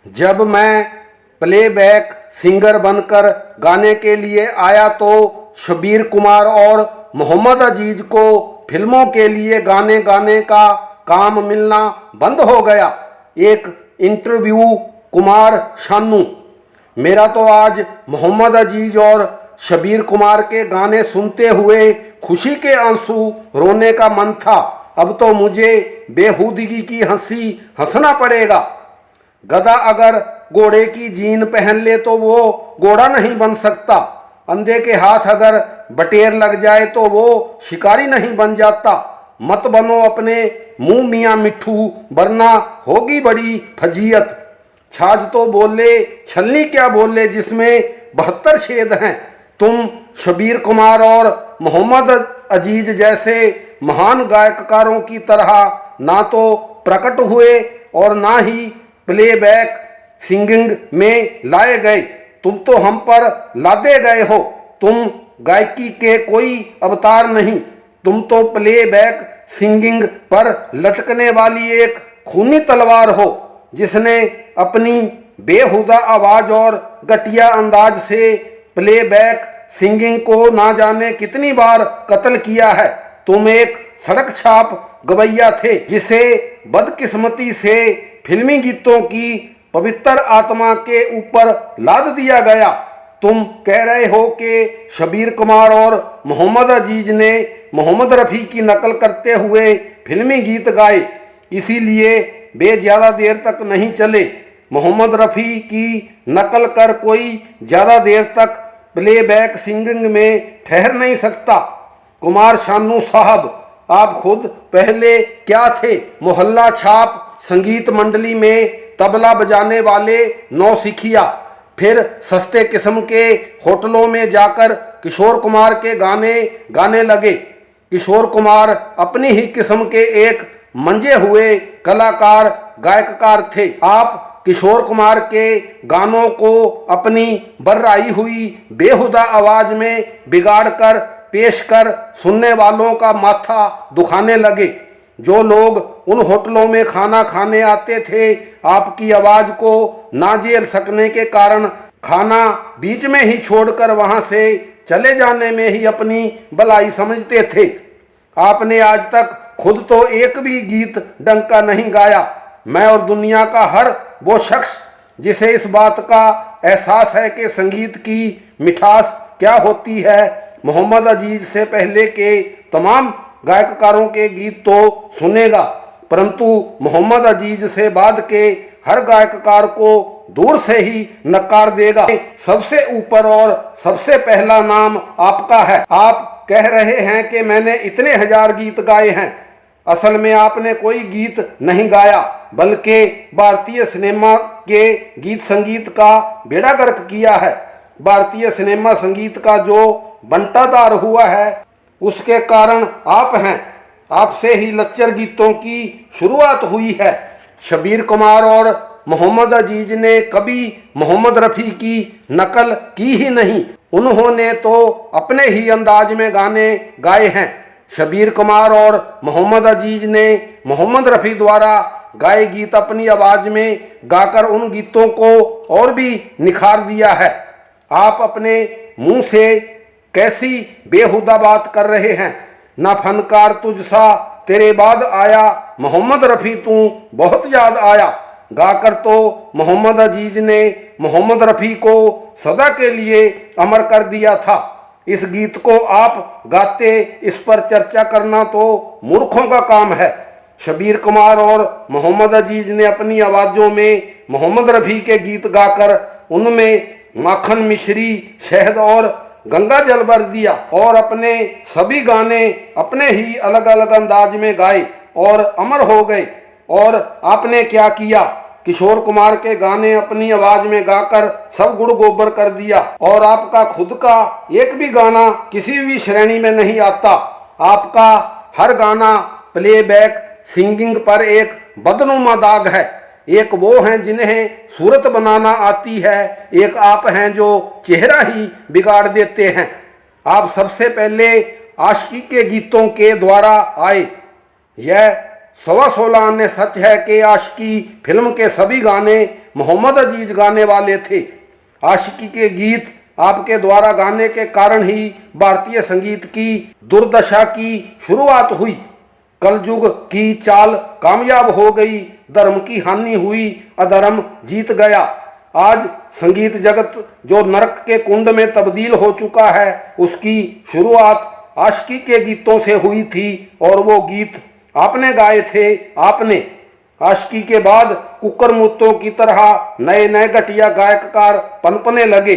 जब मैं playback singer बनकर गाने के लिए आया तो शब्बीर कुमार और मोहम्मद अजीज को फिल्मों के लिए गाने गाने का काम मिलना बंद हो गया। एक इंटरव्यू कुमार शानू: मेरा तो आज मोहम्मद अजीज और शब्बीर कुमार के गाने सुनते हुए खुशी के आंसू रोने का मन था। अब तो मुझे बेहूदगी की हंसी हंसना पड़ेगा। गधा अगर घोड़े की जीन पहन ले तो वो घोड़ा नहीं बन सकता। अंधे के हाथ अगर बटेर लग जाए तो वो शिकारी नहीं बन जाता। मत बनो अपने मुंह मियाँ मिट्ठू, वरना होगी बड़ी फजीयत। छाछ तो बोले, छलनी क्या बोले, जिसमें 72 छेद हैं। तुम शब्बीर कुमार और मोहम्मद अजीज जैसे महान गायककारों की तरह ना तो प्रकट हुए और ना ही प्लेबैक सिंगिंग में लाए गए। तुम तो हम पर लादे गए हो। तुम गायकी के कोई अवतार नहीं, तुम तो प्लेबैक सिंगिंग पर लटकने वाली एक खूनी तलवार हो, जिसने अपनी बेहुदा आवाज और घटिया अंदाज से प्लेबैक सिंगिंग को ना जाने कितनी बार कत्ल किया है। तुम एक सड़क छाप गवैया थे, जिसे बदकिस्मती से फिल्मी गीतों की पवित्र आत्मा के ऊपर लाद दिया गया। तुम कह रहे हो कि शब्बीर कुमार और मोहम्मद अजीज ने मोहम्मद रफ़ी की नकल करते हुए फिल्मी गीत गाए, इसीलिए वे ज़्यादा देर तक नहीं चले। मोहम्मद रफ़ी की नकल कर कोई ज़्यादा देर तक प्लेबैक सिंगिंग में ठहर नहीं सकता। कुमार शानू साहब, आप खुद पहले क्या थे? मोहल्ला छाप संगीत मंडली में तबला बजाने वाले नौसिखिया, फिर सस्ते किस्म के होटलों में जाकर किशोर कुमार के गाने गाने लगे। किशोर कुमार अपनी ही किस्म के एक मंजे हुए कलाकार गायककार थे। आप किशोर कुमार के गानों को अपनी बर्राई हुई बेहुदा आवाज में बिगाड़ कर पेश कर सुनने वालों का माथा दुखाने लगे। जो लोग उन होटलों में खाना खाने आते थे, आपकी आवाज को ना झेल सकने के कारण खाना बीच में ही छोड़कर वहां से चले जाने में ही अपनी भलाई समझते थे। आपने आज तक खुद तो एक भी गीत ढंग का नहीं गाया। मैं और दुनिया का हर वो शख्स जिसे इस बात का एहसास है कि संगीत की मिठास क्या होती है, मोहम्मद अजीज से पहले के तमाम गायककारों के गीत तो सुनेगा, परंतु मोहम्मद अजीज से बाद के हर गायककार को दूर से ही नकार देगा। सबसे ऊपर और सबसे पहला नाम आपका है। आप कह रहे हैं कि मैंने इतने हजार गीत गाए हैं। असल में आपने कोई गीत नहीं गाया, बल्कि भारतीय सिनेमा के गीत संगीत का बेड़ा गर्क किया है। भारतीय सिनेमा संगीत का जो बंटाधार हुआ है, उसके कारण आप हैं। आपसे ही लच्चर गीतों की शुरुआत हुई है। शब्बीर कुमार और मोहम्मद अजीज ने कभी मोहम्मद रफ़ी की नकल की ही नहीं। उन्होंने तो अपने ही अंदाज में गाने गाए हैं। शब्बीर कुमार और मोहम्मद अजीज ने मोहम्मद रफ़ी द्वारा गाए गीत अपनी आवाज में गाकर उन गीतों को और भी निखार दिया है। आप अपने मुंह से कैसी बेहुदा बात कर रहे हैं? ना फनकार तुझसा तेरे बाद आया, मोहम्मद रफ़ी तू बहुत याद आया। गाकर तो मोहम्मद अजीज ने मोहम्मद रफ़ी को सदा के लिए अमर कर दिया था। इस गीत को आप गाते, इस पर चर्चा करना तो मूर्खों का काम है। शब्बीर कुमार और मोहम्मद अजीज ने अपनी आवाज़ों में मोहम्मद रफ़ी के गीत गाकर उनमें माखन, मिश्री, शहद और गंगा जल भर दिया और अपने सभी गाने अपने ही अलग अलग अंदाज में गाए और अमर हो गए। और आपने क्या किया? किशोर कुमार के गाने अपनी आवाज में गाकर सब गुड़ गोबर कर दिया और आपका खुद का एक भी गाना किसी भी श्रेणी में नहीं आता। आपका हर गाना प्लेबैक सिंगिंग पर एक बदनुमा दाग है। एक वो हैं जिन्हें सूरत बनाना आती है, एक आप हैं जो चेहरा ही बिगाड़ देते हैं। आप सबसे पहले आशिकी के गीतों के द्वारा आए। यह 16 आने सच है कि आशिकी फिल्म के सभी गाने मोहम्मद अजीज गाने वाले थे। आशिकी के गीत आपके द्वारा गाने के कारण ही भारतीय संगीत की दुर्दशा की शुरुआत हुई। कलयुग की चाल कामयाब हो गई, धर्म की हानि हुई, अधर्म जीत गया। आज संगीत जगत जो नरक के कुंड में तब्दील हो चुका है, उसकी शुरुआत आशिकी के गीतों से हुई थी और वो गीत आपने गाए थे। आपने आशिकी के बाद कुकर मुत्तों की तरह नए नए घटिया गायककार पनपने लगे,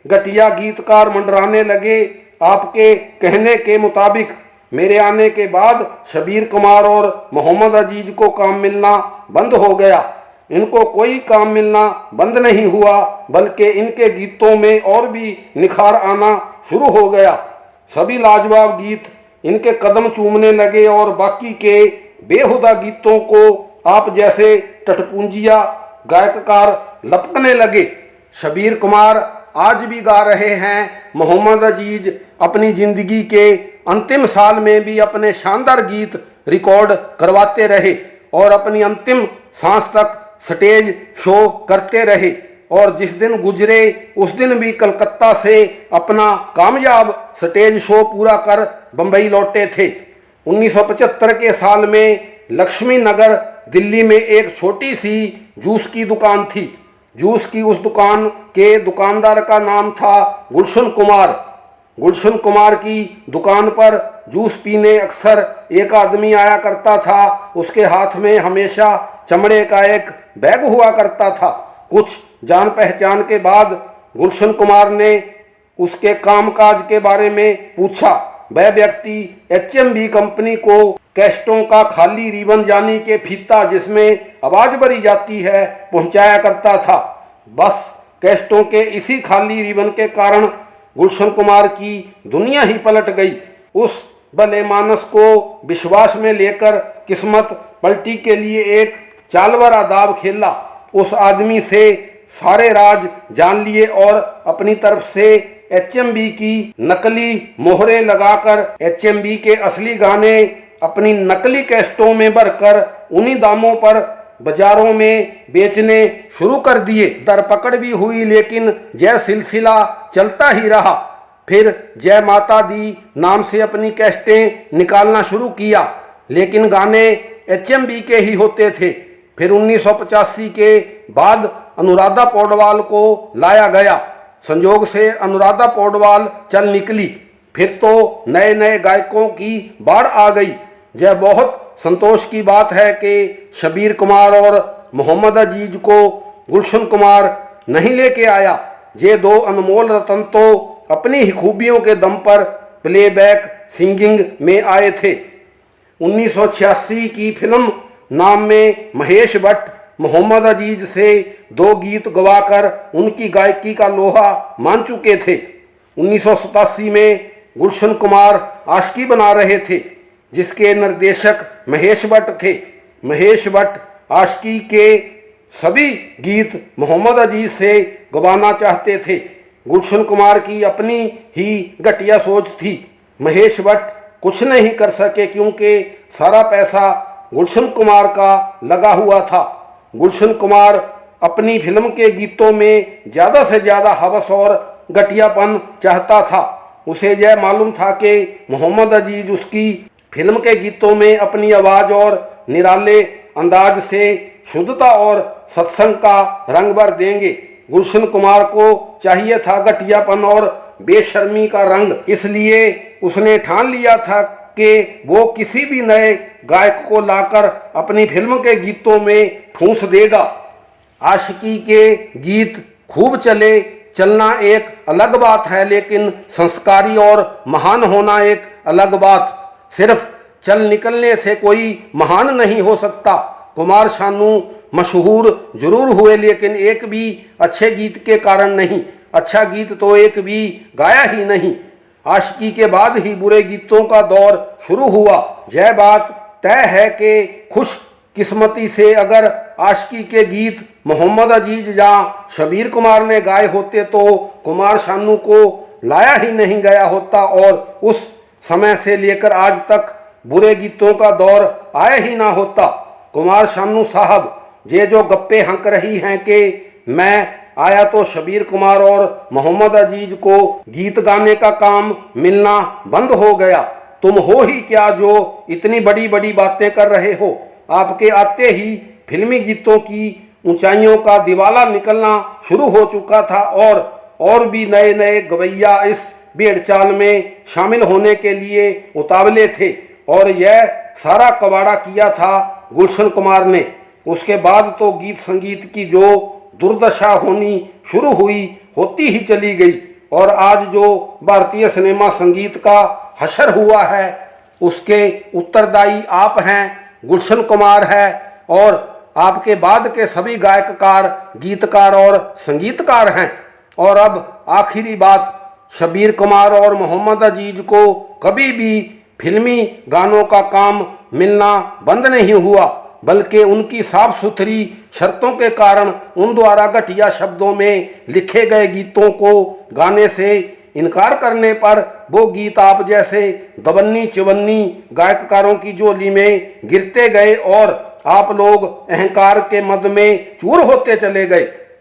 घटिया गीतकार मंडराने लगे। आपके कहने के मुताबिक मेरे आने के बाद शबीर कुमार और मोहम्मद अजीज को काम मिलना बंद हो गया। इनको कोई काम मिलना बंद नहीं हुआ, बल्कि इनके गीतों में और भी निखार आना शुरू हो गया। सभी लाजवाब गीत इनके कदम चूमने लगे और बाकी के बेहुदा गीतों को आप जैसे टटपुंजिया गायककार लपकने लगे। शबीर कुमार आज भी गा रहे हैं। मोहम्मद अजीज अपनी जिंदगी के अंतिम साल में भी अपने शानदार गीत रिकॉर्ड करवाते रहे और अपनी अंतिम सांस तक स्टेज शो करते रहे। और जिस दिन गुजरे उस दिन भी कलकत्ता से अपना कामयाब स्टेज शो पूरा कर बंबई लौटे थे। 1975 के साल में लक्ष्मी नगर दिल्ली में एक छोटी सी जूस की दुकान थी। जूस की उस दुकान के दुकानदार का नाम था गुलशन कुमार। गुलशन कुमार की दुकान पर जूस पीने अक्सर एक आदमी आया करता था। उसके हाथ में हमेशा चमड़े का एक बैग हुआ करता था। कुछ जान पहचान के बाद गुलशन कुमार ने उसके कामकाज के बारे में पूछा। वह व्यक्ति HMV कंपनी को कैस्टों का खाली रिबन यानी के फीता जिसमें आवाज भरी जाती है पहुंचाया करता था। बस कैस्टों के इसी खाली रिबन के कारण गुलशन कुमार की दुनिया ही पलट गई। उस भले मानस को विश्वास में लेकर किस्मत पलटी के लिए एक चालवरा दाव खेला। उस आदमी से सारे राज जान लिए और अपनी तरफ से HMV की नकली मोहरें लगाकर HMV के असली गाने अपनी नकली कैस्टों में भरकर उन्हीं दामों पर बाजारों में बेचने शुरू कर दिए। दरपकड़ भी हुई, लेकिन यह सिलसिला चलता ही रहा। फिर जय माता दी नाम से अपनी कैस्टें निकालना शुरू किया, लेकिन गाने HMV के ही होते थे। फिर 1985 के बाद अनुराधा पौडवाल को लाया गया। संयोग से अनुराधा पौडवाल चल निकली। फिर तो नए नए गायकों की बाढ़ आ गई। यह बहुत संतोष की बात है कि शबीर कुमार और मोहम्मद अजीज को गुलशन कुमार नहीं लेके आया। ये दो अनमोल रतन तो अपनी ही खूबियों के दम पर प्लेबैक सिंगिंग में आए थे। 1986 की फिल्म नाम में महेश भट्ट मोहम्मद अजीज से 2 गीत गवाकर उनकी गायकी का लोहा मान चुके थे। 1987 में गुलशन कुमार आशिकी बना रहे थे, जिसके निर्देशक महेश भट्ट थे। महेश भट्ट आशिकी के सभी गीत मोहम्मद अजीज से गवाना चाहते थे। गुलशन कुमार की अपनी ही घटिया सोच थी। महेश भट्ट कुछ नहीं कर सके क्योंकि सारा पैसा गुलशन कुमार का लगा हुआ था। गुलशन कुमार अपनी फिल्म के गीतों में ज़्यादा से ज़्यादा हवस और घटियापन चाहता था। उसे यह मालूम था कि मोहम्मद अजीज उसकी फिल्म के गीतों में अपनी आवाज़ और निराले अंदाज से शुद्धता और सत्संग का रंग भर देंगे। गुलशन कुमार को चाहिए था घटियापन और बेशर्मी का रंग, इसलिए उसने ठान लिया था कि वो किसी भी नए गायक को लाकर अपनी फिल्म के गीतों में ठूंस देगा। आशिकी के गीत खूब चले, चलना एक अलग बात है, लेकिन संस्कारी और महान होना एक अलग बात। सिर्फ चल निकलने से कोई महान नहीं हो सकता। कुमार शानू मशहूर जरूर हुए, लेकिन एक भी अच्छे गीत के कारण नहीं। अच्छा गीत तो एक भी गाया ही नहीं। आशिकी के बाद ही बुरे गीतों का दौर शुरू हुआ। यह बात तय है कि खुश किस्मती से अगर आशिकी के गीत मोहम्मद अजीज या शबीर कुमार ने गाए होते तो कुमार शानू को लाया ही नहीं गया होता और उस समय से लेकर आज तक बुरे गीतों का दौर आया ही ना होता। कुमार शानू साहब ये जो गप्पे हंक रही हैं कि मैं आया तो शबीर कुमार और मोहम्मद अजीज को गीत गाने का काम मिलना बंद हो गया। तुम हो ही क्या जो इतनी बड़ी बड़ी बातें कर रहे हो। आपके आते ही फिल्मी गीतों की ऊंचाइयों का दिवाला निकलना शुरू हो चुका था और भी नए नए गवैया इस भेड़चाल में शामिल होने के लिए उतावले थे और यह सारा कबाड़ा किया था गुलशन कुमार ने। उसके बाद तो गीत संगीत की जो दुर्दशा होनी शुरू हुई होती ही चली गई और आज जो भारतीय सिनेमा संगीत का हशर हुआ है उसके उत्तरदायी आप हैं, गुलशन कुमार है और आपके बाद के सभी गायककार, गीतकार और संगीतकार हैं। और अब आखिरी बात, शबीर कुमार और मोहम्मद अजीज को कभी भी फिल्मी गानों का काम मिलना बंद नहीं हुआ, बल्कि उनकी साफ सुथरी शर्तों के कारण उन द्वारा घटिया शब्दों में लिखे गए गीतों को गाने से इनकार करने पर वो गीत आप जैसे दबन्नी चिवन्नी गायककारों की झोली में गिरते गए और आप लोग अहंकार के मद में चूर होते चले गए।